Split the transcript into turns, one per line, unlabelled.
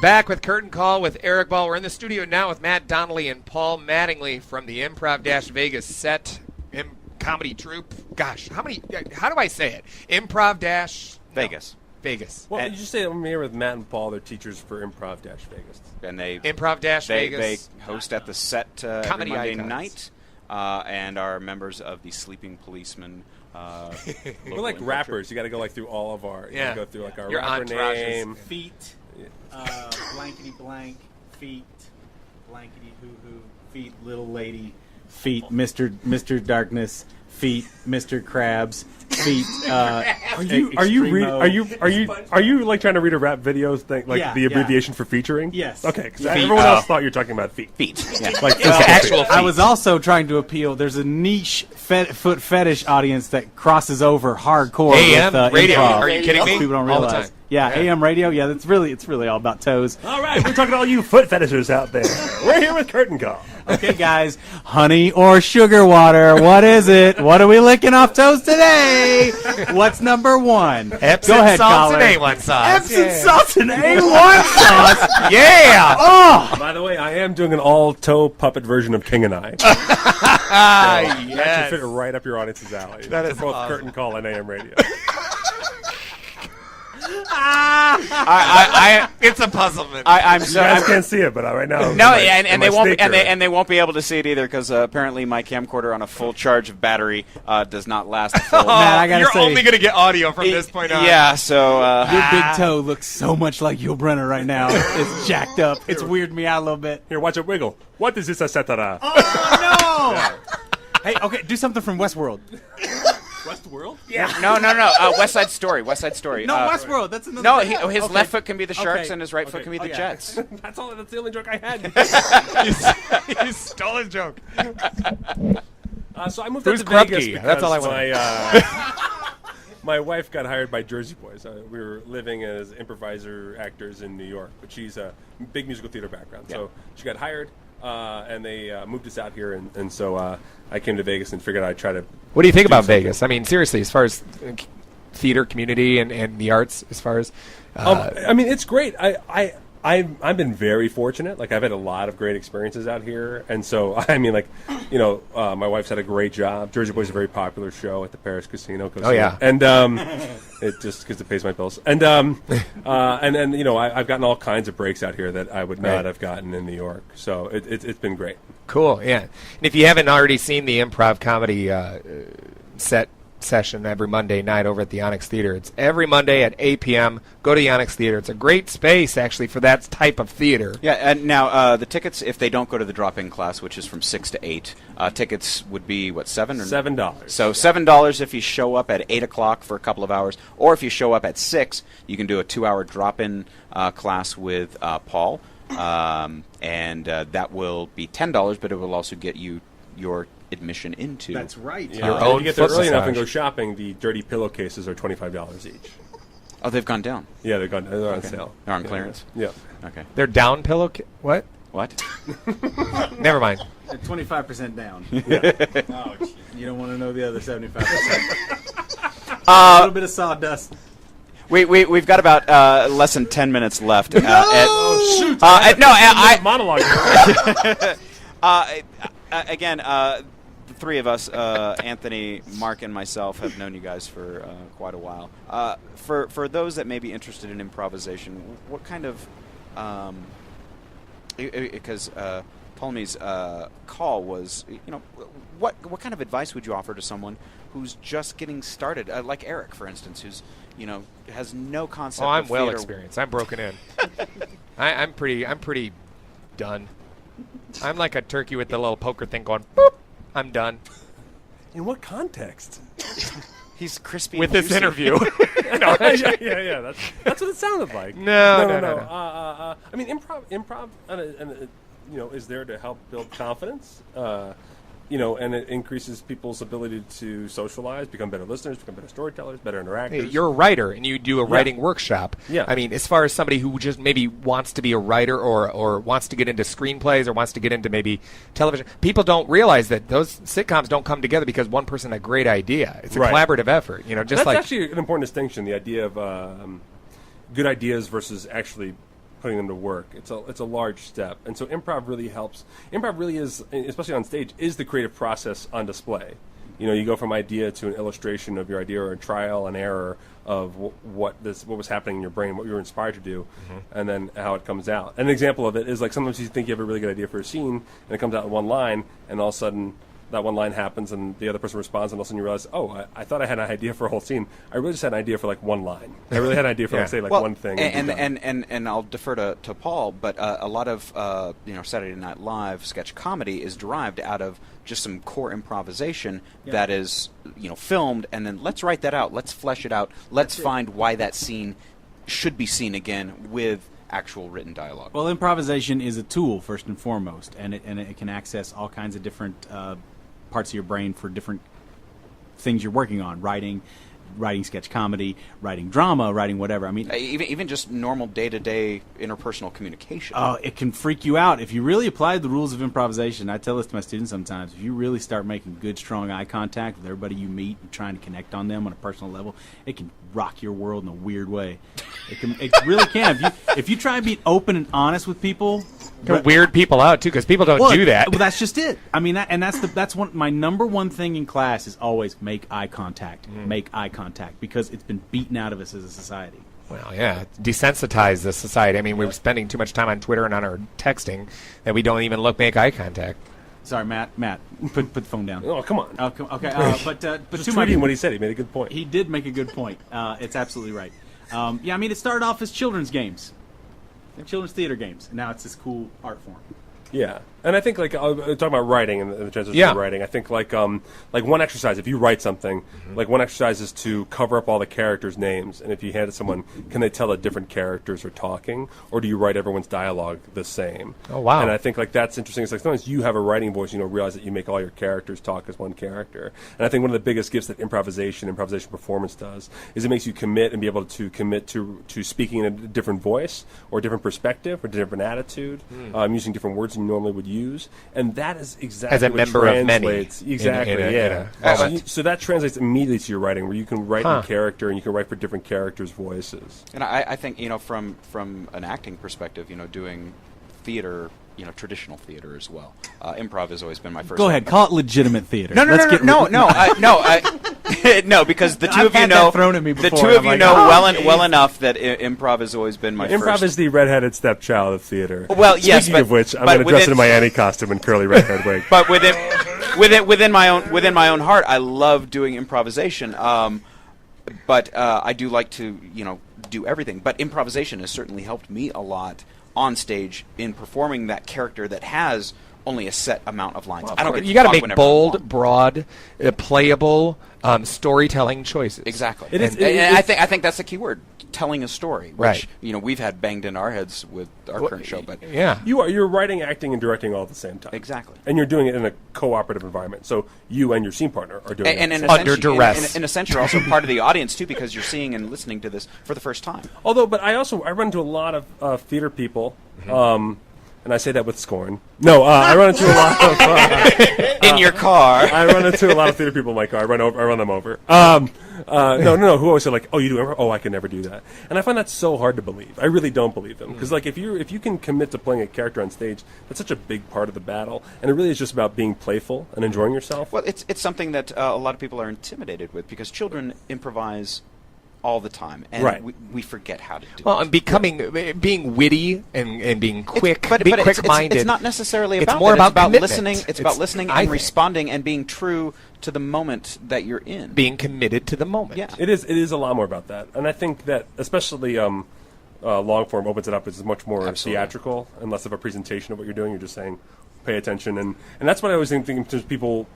Back with Curtain Call with Eric Ball. We're in the studio now with Matt Donnelly and Paul Mattingly from the Improv-Vegas set comedy troupe. Gosh, how do I say it?
Vegas.
Vegas.
Well, you just say I'm here with Matt and Paul. They're teachers for Improv-Vegas.
And they
Improv-Vegas.
They host at the set every Monday
icons.
night, and are members of the Sleeping Policeman.
We're like rappers. You got to go through all of our. You gotta go through our
Your
rapper
entourages.
name.
Feet, blankety blank, feet, blankety hoo hoo, feet, little lady, feet, Mr. Darkness, feet, Mr. Krabs, feet.
Are you like trying to read a rap videos thing, like the abbreviation for featuring?
Yes.
Okay, because everyone else thought you were talking about feet.
Yeah.
Like
actual feet.
I was also trying to appeal. There's a niche foot fetish audience that crosses over hardcore
AM
with
radio.
improv.
Are you kidding me?
People don't
All the
realize.
time.
Yeah, AM radio. Yeah, it's really all about toes.
All right, we're talking to all you foot fetishers out there. We're here with Curtain Call.
Okay, guys, honey or sugar water? What is it? What are we licking off toes today? What's number one?
Epsom
Go ahead,
salts
caller.
and A1 sauce.
Epsom salts and A1 sauce.
Yeah.
Oh,
By the way, I am doing an all-toe puppet version of King and I. That should
Yes.
fit right up your audience's alley.
That is
For both
awesome.
Curtain Call and AM radio.
It's a puzzlement.
I'm
You
so.
guys can't see it, but right now.
No,
my-
and
my
they won't,
sneaker.
and they won't be able to see it either because apparently my camcorder on a full charge of battery does not last. A full
Matt, I gotta
You're
say,
only going to get audio from this point on.
Yeah, so
your big toe looks so much like Yul Brynner right now. It's jacked up. It's weirded me out a little bit.
Here, watch it wiggle. What is this, etc.?
Oh no! Hey, okay, do something from Westworld.
Westworld?
no. West Side Story. West Side Story.
No, Westworld. That's another.
No,
thing.
his
Okay.
left foot can be the Sharks
Okay.
and his right foot can be the
Okay.
Jets.
That's all. That's the only joke I had.
You stole his joke.
So I moved
Who's
up to Vegas
Krupke?
because
That's all I want.
my wife got hired by Jersey Boys. We were living as improviser actors in New York, but she's a big musical theater background. So she got hired, and they moved us out here, and so I came to Vegas and figured I'd try to.
What do you think about
something.
Vegas? I mean, seriously, as far as theater community and the arts, as far as
I mean, it's great. I've been very fortunate. Like, I've had a lot of great experiences out here, and so I mean, like, my wife's had a great job. Jersey Boys is a very popular show at the Paris Casino. Go see
yeah.
it. And it just because it pays my bills. And and I've gotten all kinds of breaks out here that I would not have gotten in New York. So it's been great.
cool, yeah. And if you haven't already seen the improv comedy session every Monday night over at the Onyx Theater, it's every Monday at 8 p.m. Go to the Onyx Theater. It's a great space, actually, for that type of theater.
Yeah, and now the tickets, if they don't go to the drop-in class, which is from 6 to 8, tickets would be, what, $7? Or
$7.
So $7 if you show up at 8 o'clock for a couple of hours, or if you show up at 6, you can do a 2-hour drop-in class with Paul, and that will be $10, but it will also get you your admission into.
That's right.
Yeah.
Your
If
own
you get there
foot
early enough and
massage.
go shopping, the dirty pillowcases are $25 each.
Oh, they've gone down.
Yeah, they're on sale.
They're on clearance.
Yeah.
Okay.
They're down pillow. What?
What?
Never mind.
25% down. Oh, geez. You don't want to know the other 75%. A little bit of sawdust.
We've got about less than 10 minutes left.
Shoot!
I
monologue.
again, the three of us, Anthony, Mark, and myself, have known you guys for quite a while. For those that may be interested in improvisation, what kind of because Ptolemy's call was, what kind of advice would you offer to someone who's just getting started, like Erik, for instance, who's has no concept.
Oh, I'm
of
well
theater.
experienced. I'm broken in. I'm pretty done. I'm like a turkey with the little poker thing going, boop. I'm done.
In what context?
He's crispy
With
and
this
juicy.
interview.
yeah. That's what it sounded like.
No.
I mean, improv, is there to help build confidence. And it increases people's ability to socialize, become better listeners, become better storytellers, better interactors.
Hey, you're a writer, and you do a writing workshop.
Yeah.
I mean, as far as somebody who just maybe wants to be a writer or wants to get into screenplays or wants to get into maybe television, people don't realize that those sitcoms don't come together because one person had a great idea. It's a collaborative effort. Just
That's
like
actually an important distinction, the idea of good ideas versus actually putting them to work. It's a large step, and so improv really helps. Improv really is, especially on stage, is the creative process on display. You go from idea to an illustration of your idea, or a trial and error of what was happening in your brain, what you were inspired to do, and then how it comes out. An example of it is like sometimes you think you have a really good idea for a scene, and it comes out in one line, and all of a sudden that one line happens, and the other person responds, and all of a sudden you realize, oh, I thought I had an idea for a whole scene. I really just had an idea for like one line. I really had an idea for one thing.
And I'll defer to Paul, but a lot of Saturday Night Live sketch comedy is derived out of just some core improvisation that is filmed, and then let's write that out, let's flesh it out, let's find why that scene should be seen again with actual written dialogue.
Well, improvisation is a tool first and foremost, and it can access all kinds of different parts of your brain for different things you're working on, writing sketch comedy, writing drama, writing whatever. I mean,
even just normal day-to-day interpersonal communication.
It can freak you out if you really apply the rules of improvisation. I tell this to my students sometimes. If you really start making good, strong eye contact with everybody you meet and trying to connect on them on a personal level, it can rock your world in a weird way. It really can. If you try and be open and honest with people.
They're weird people out too, because people don't do that.
Well, that's just it. I mean, that's my number one thing in class is always make eye contact. Make eye contact, because it's been beaten out of us as a society.
Well, yeah, desensitize the society. I mean, we're spending too much time on Twitter and on our texting that we don't even make eye contact.
Sorry, Matt, put the phone down.
Oh, come on.
Okay, but
just tweeting what he said. He made a good point.
He did make a good point. It's absolutely right. I mean, it started off as children's games. Children's theater games, and now it's this cool art form.
Yeah, and I think talking about writing and the transition of writing, I think like one exercise, if you write something, like one exercise is to cover up all the characters' names, and if you hand it to someone, can they tell that different characters are talking, or do you write everyone's dialogue the same?
Oh, wow.
And I think that's interesting. It's like sometimes you have a writing voice, realize that you make all your characters talk as one character. And I think one of the biggest gifts that improvisation performance does is it makes you commit and be able to commit to speaking in a different voice or a different perspective or a different attitude, using different words than you normally would use, and that is exactly
as a
what
member of many.
Exactly, so that translates immediately to your writing, where you can write in character and you can write for different characters' voices.
And I think from an acting perspective, doing theater, traditional theater as well. Improv has always been my first.
Go ahead, call it legitimate theater.
No, because the two of you know,
thrown at me before.
The two of you know well enough that improv has always been my first.
Improv is the redheaded stepchild of theater.
Well, yes.
Speaking of which, I'm going to dress in my Annie costume and curly red haired wig.
But within my own heart, I love doing improvisation. But I do like to do everything. But improvisation has certainly helped me a lot on stage in performing that character that has only a set amount of lines.
Well, you got to make bold, broad, playable storytelling choices.
Exactly. I think that's the key word: telling a story. Which,
right.
We've had banged in our heads with our current show. But
you're writing, acting, and directing all at the same time.
Exactly.
And you're doing it in a cooperative environment. So you and your scene partner are doing it
under duress.
In a sense, you're also part of the audience too, because you're seeing and listening to this for the first time.
But I run into a lot of theater people. And I say that with scorn. No, I run into a lot of
in your car.
I run into a lot of theater people in my car. I run them over. No. Who always say like, "Oh, you do improv? Oh, I can never do that." And I find that so hard to believe. I really don't believe them, because if you can commit to playing a character on stage, that's such a big part of the battle. And it really is just about being playful and enjoying yourself.
Well, it's something that a lot of people are intimidated with, because children improvise all the time, and we forget how to do it.
Well, and being witty and being quick, quick-minded.
It's not necessarily about
it's more
that.
about
listening. It's about listening and responding and being true to the moment that you're in.
Being committed to the moment.
Yeah.
It is a lot more about that. And I think that especially long form opens it up. It's much more theatrical and less of a presentation of what you're doing. You're just saying, pay attention. And that's what I always think to people